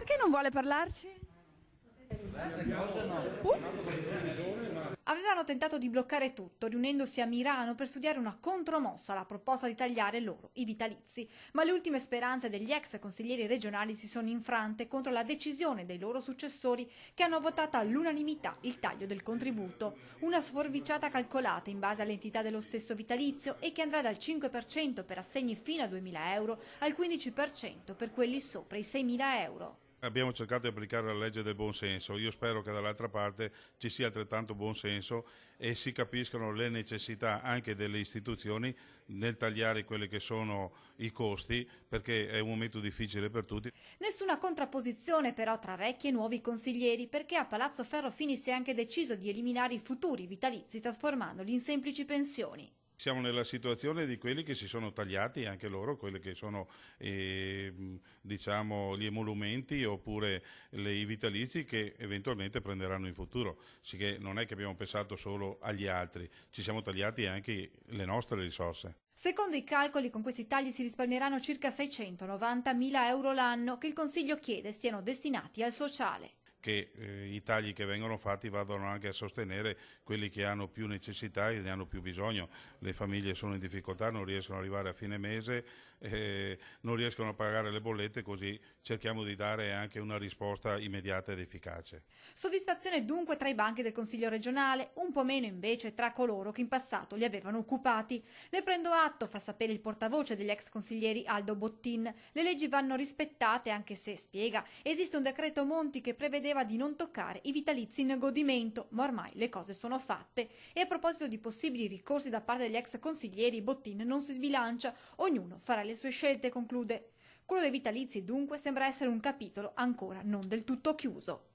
Perché non vuole parlarci? Avevano tentato di bloccare tutto, riunendosi a Milano per studiare una contromossa alla proposta di tagliare loro i vitalizi, ma le ultime speranze degli ex consiglieri regionali si sono infrante contro la decisione dei loro successori che hanno votato all'unanimità il taglio del contributo, una sforbiciata calcolata in base all'entità dello stesso vitalizio e che andrà dal 5% per assegni fino a 2.000 euro al 15% per quelli sopra i 6.000 euro. Abbiamo cercato di applicare la legge del buonsenso, io spero che dall'altra parte ci sia altrettanto buonsenso e si capiscano le necessità anche delle istituzioni nel tagliare quelli che sono i costi, perché è un momento difficile per tutti. Nessuna contrapposizione però tra vecchi e nuovi consiglieri, perché a Palazzo Ferro-Fini si è anche deciso di eliminare i futuri vitalizi trasformandoli in semplici pensioni. Siamo nella situazione di quelli che si sono tagliati, anche loro, quelli che sono diciamo gli emolumenti oppure i vitalizi che eventualmente prenderanno in futuro. Sicché non è che abbiamo pensato solo agli altri, ci siamo tagliati anche le nostre risorse. Secondo i calcoli, con questi tagli si risparmieranno circa 690.000 euro l'anno che il Consiglio chiede siano destinati al sociale. Che i tagli che vengono fatti vadano anche a sostenere quelli che hanno più necessità e ne hanno più bisogno. Le famiglie sono in difficoltà, non riescono ad arrivare a fine mese, non riescono a pagare le bollette, così cerchiamo di dare anche una risposta immediata ed efficace. Soddisfazione dunque tra i banchi del Consiglio regionale, un po' meno invece tra coloro che in passato li avevano occupati. Ne prendo atto, fa sapere il portavoce degli ex consiglieri Aldo Bottin. Le leggi vanno rispettate anche se, spiega, esiste un decreto Monti che prevedeva di non toccare i vitalizi in godimento, ma ormai le cose sono fatte. E a proposito di possibili ricorsi da parte degli ex consiglieri, Bottin non si sbilancia, ognuno farà le sue scelte, conclude. Quello dei vitalizi dunque sembra essere un capitolo ancora non del tutto chiuso.